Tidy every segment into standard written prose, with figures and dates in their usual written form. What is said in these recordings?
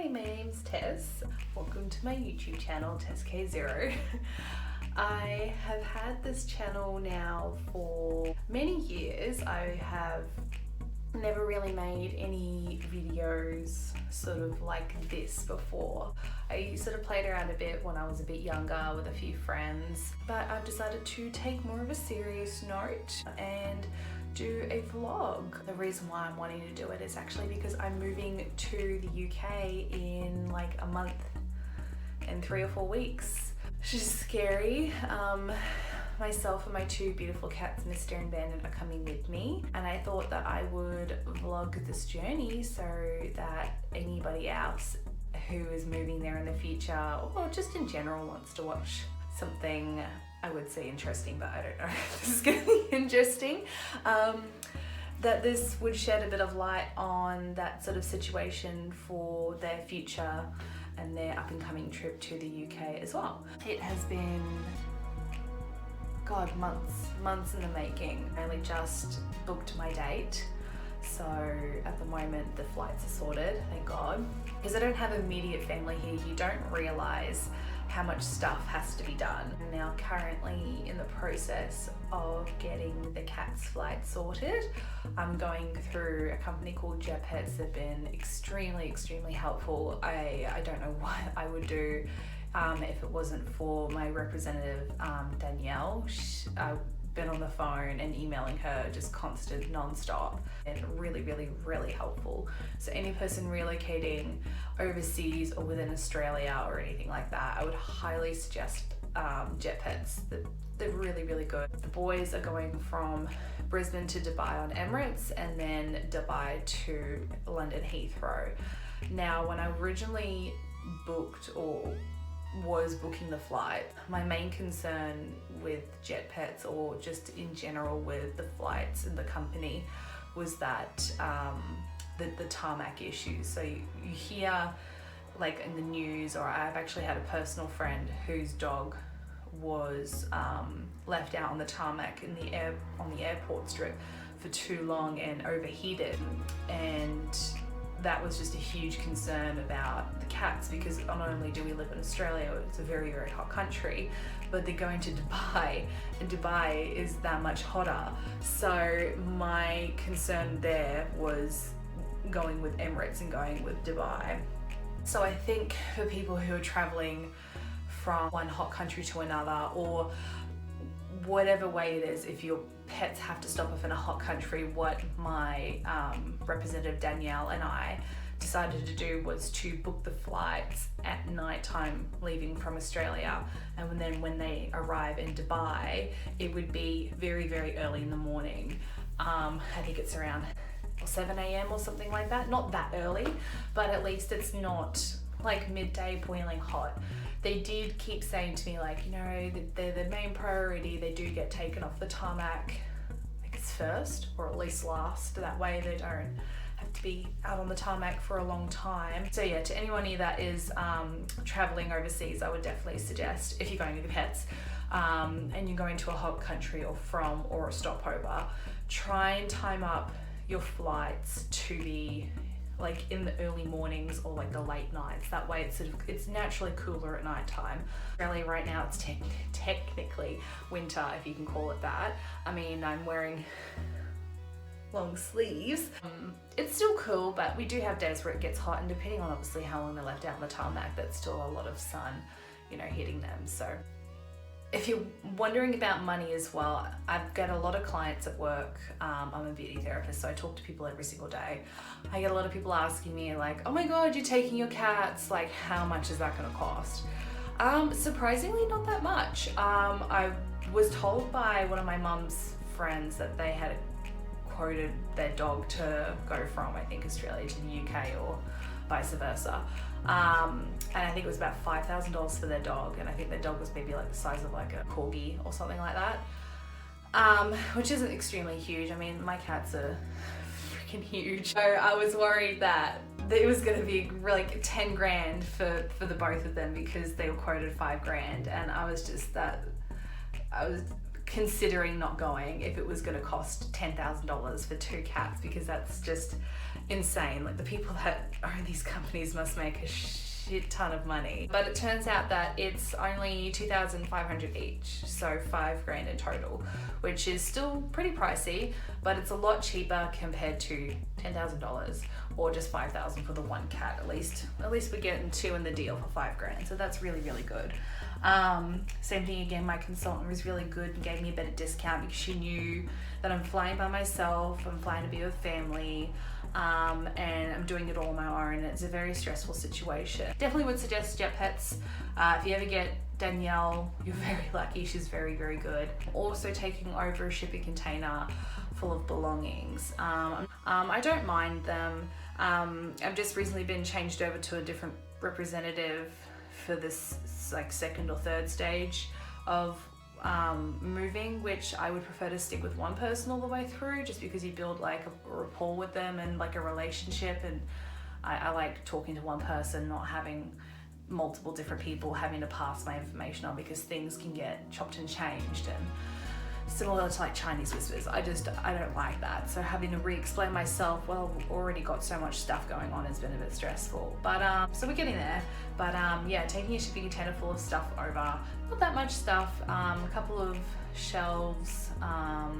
Hi, my name's Tess. Welcome to my YouTube channel, TessK0. I have had this channel now for many years. I have never really made any videos sort of like this before. I sort of played around a bit when I was a bit younger with a few friends, but I've decided to take more of a serious note and do a vlog. The reason why I'm wanting to do it is actually because I'm moving to the UK in like a month and 3 or 4 weeks. Which is scary. Myself and my 2 beautiful cats, Mister and Bandit, are coming with me, and I thought that I would vlog this journey so that anybody else who is moving there in the future, or just in general wants to watch something I would say interesting, but I don't know if this is going to be interesting, that this would shed a bit of light on that sort of situation for their future and their up and coming trip to the UK as well. It has been, God, months in the making. I only just booked my date, so at the moment the flights are sorted, thank God. Because I don't have immediate family here, you don't realise how much stuff has to be done. I'm now currently in the process of getting the cat's flight sorted. I'm going through a company called Jet Pets. They've been extremely helpful. I don't know what I would do if it wasn't for my representative, Danielle. I've been on the phone and emailing her just constant, non-stop, and really helpful. So any person relocating overseas or within Australia or anything like that, I would highly suggest Jet Pets. They're really good. The boys are going from Brisbane to Dubai on Emirates, and then Dubai to London Heathrow. Now, when I originally booked or was booking the flight, my main concern with Jet Pets, or just in general with the flights and the company, was that the tarmac issues. So you hear like in the news, or I've actually had a personal friend whose dog was left out on the tarmac on the airport strip for too long and overheated, and that was just a huge concern about the cats, because not only do we live in Australia, it's a very hot country, but they're going to Dubai, and Dubai is that much hotter. So my concern there was going with Emirates and going with Dubai. So I think for people who are traveling from one hot country to another, or whatever way it is, if your pets have to stop off in a hot country, what my representative Danielle and I decided to do was to book the flights at night time leaving from Australia, and then when they arrive in Dubai, it would be very early in the morning. I think it's around 7 a.m. or something like that. Not that early, but at least it's not like midday boiling hot. They did keep saying to me, like, you know, that they're the main priority. They do get taken off the tarmac, I guess first, or at least last. That way they don't have to be out on the tarmac for a long time. So yeah, to anyone here that is traveling overseas, I would definitely suggest, if you're going with your pets and you're going to a hot country or a stopover, try and time up your flights to be like in the early mornings or like the late nights. That way it's naturally cooler at night time. Australia right now, it's technically winter, if you can call it that. I mean, I'm wearing long sleeves. It's still cool, but we do have days where it gets hot, and depending on obviously how long they're left out on the tarmac, that's still a lot of sun, you know, hitting them. So if you're wondering about money as well, I've got a lot of clients at work. I'm a beauty therapist, so I talk to people every single day. I get a lot of people asking me like, oh my God, you're taking your cats, like how much is that gonna cost? Surprisingly not that much. I was told by one of my mum's friends that they had quoted their dog to go from, I think, Australia to the UK or vice versa. And I think it was about $5,000 for their dog, and I think their dog was maybe like the size of like a corgi or something like that, which isn't extremely huge. I mean, my cats are freaking huge. So I was worried that it was going to be like 10 grand for the both of them, because they were quoted 5 grand, and I was considering not going if it was going to cost $10,000 for 2 cats, because that's just insane. Like, the people that own these companies must make a shit ton of money. But it turns out that it's only $2,500 each, so $5,000 in total, which is still pretty pricey, but it's a lot cheaper compared to $10,000 or just $5,000 for the 1 cat. At least we're getting 2 in the deal for $5,000, so that's really, really good. Same thing again, my consultant was really good and gave me a better discount because she knew that I'm flying by myself, I'm flying to be with family, and I'm doing it all on my own. It's a very stressful situation. Definitely would suggest Jet Pets. If you ever get Danielle, you're very lucky. She's very, very good. Also taking over a shipping container full of belongings. I don't mind them. I've just recently been changed over to a different representative for this like 2nd or 3rd stage of moving, which I would prefer to stick with one person all the way through, just because you build like a rapport with them and like a relationship, and I like talking to one person, not having multiple different people having to pass my information on, because things can get chopped and changed, and similar to like Chinese whispers, I don't like that. So having to re-explain myself, well, I've already got so much stuff going on, has been a bit stressful. But so we're getting there. But yeah, taking a shipping container full of stuff over, not that much stuff, a couple of shelves, a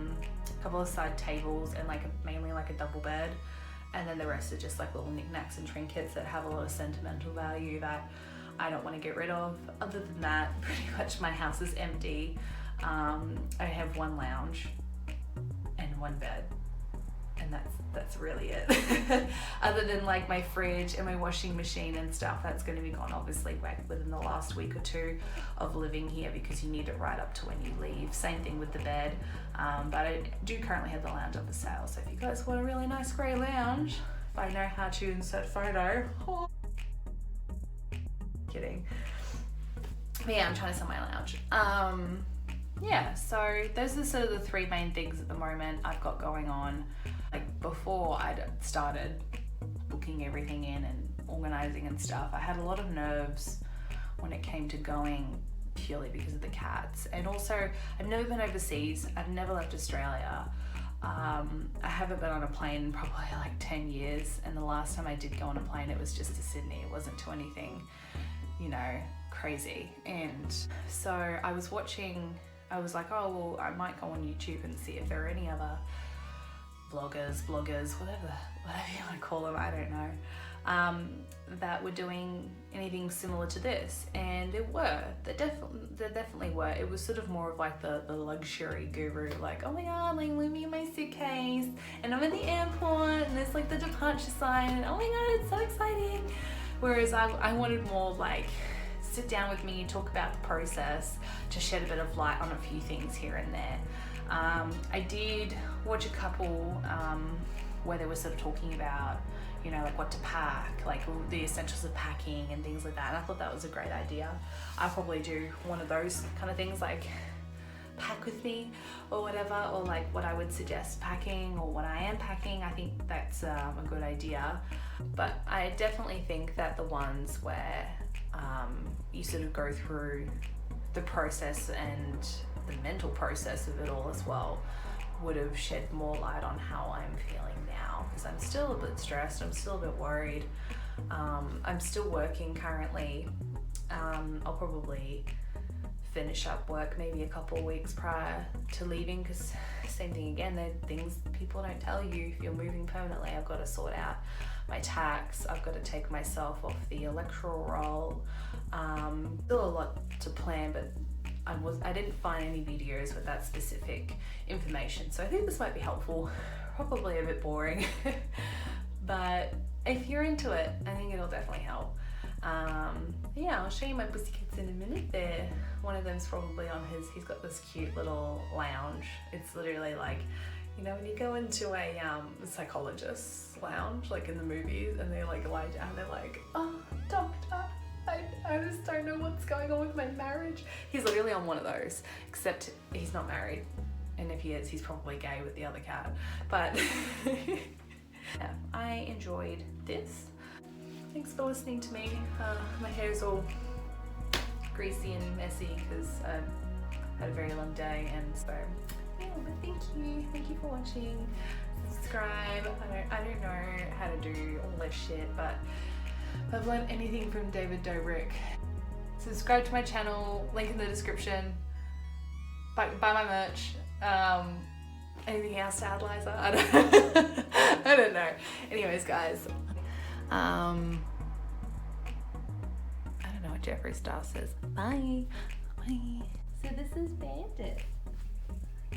couple of side tables, and mainly like a double bed. And then the rest are just like little knickknacks and trinkets that have a lot of sentimental value that I don't want to get rid of. Other than that, pretty much my house is empty. I have 1 lounge and 1 bed, and that's really it. Other than like my fridge and my washing machine and stuff, that's going to be gone obviously within the last week or 2 of living here, because you need it right up to when you leave. Same thing with the bed, but I do currently have the lounge up for sale, so if you guys want a really nice grey lounge, if I know how to insert photo. Kidding. But yeah, I'm trying to sell my lounge. Yeah, so those are sort of the 3 main things at the moment I've got going on. Like, before I'd started booking everything in and organizing and stuff, I had a lot of nerves when it came to going, purely because of the cats. And also, I've never been overseas. I've never left Australia. I haven't been on a plane in probably like 10 years, and the last time I did go on a plane, it was just to Sydney. It wasn't to anything, crazy. And so I was like, oh, well, I might go on YouTube and see if there are any other vloggers, bloggers, whatever you want to call them, I don't know, that were doing anything similar to this. And there definitely were. It was sort of more of like the luxury guru, like, oh my god, like, leave me in my suitcase, and I'm at the airport, and there's like the departure sign, and oh my god, it's so exciting. Whereas I wanted more like, sit down with me, talk about the process, to shed a bit of light on a few things here and there. I did watch a couple where they were sort of talking about, like what to pack, like the essentials of packing and things like that. And I thought that was a great idea. I'll probably do one of those kind of things, like pack with me or whatever, or like what I would suggest packing or what I am packing. I think that's a good idea. But I definitely think that the ones where you sort of go through the process and the mental process of it all as well would have shed more light on how I'm feeling now, because I'm still a bit stressed, I'm still a bit worried. I'm still working currently. I'll probably finish up work maybe a couple of weeks prior to leaving, because same thing again, there are things people don't tell you if you're moving permanently. I've got to sort out my tax, I've got to take myself off the electoral roll. Still a lot to plan, but I didn't find any videos with that specific information, so I think this might be helpful. Probably a bit boring, but if you're into it, I think it'll definitely help. Yeah, I'll show you my pussycats in a minute. One of them's probably on he's got this cute little lounge. It's literally like, when you go into a psychologist's lounge, like in the movies, and they like lie down, they're like, oh, doctor, I just don't know what's going on with my marriage. He's literally on one of those, except he's not married. And if he is, he's probably gay with the other cat. But yeah, I enjoyed this. Thanks for listening to me. My hair's all greasy and messy because had a very long day, and so yeah, but thank you for watching. Subscribe. I don't know how to do all this shit, but if I've learned anything from David Dobrik, subscribe to my channel, link in the description, buy my merch. Anything else to add, Liza? I don't know. Anyways, guys, I don't know what Jeffree Star says. Bye. Bye. So this is Bandit.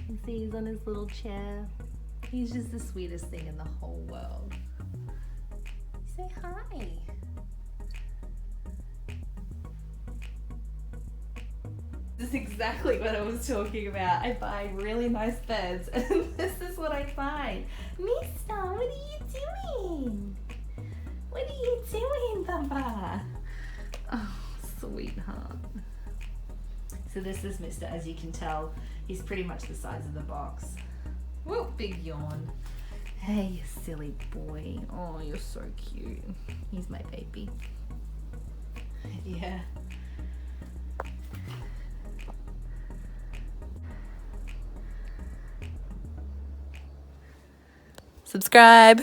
You see he's on his little chair. He's just the sweetest thing in the whole world. Say hi. This is exactly what I was talking about. I buy really nice beds and this is what I find. Mister, what are you doing? What are you doing, Papa? Oh, sweetheart. So this is Mister, as you can tell, he's pretty much the size of the box. Whoa, big yawn. Hey, you silly boy. Oh, you're so cute. He's my baby. Yeah. Subscribe.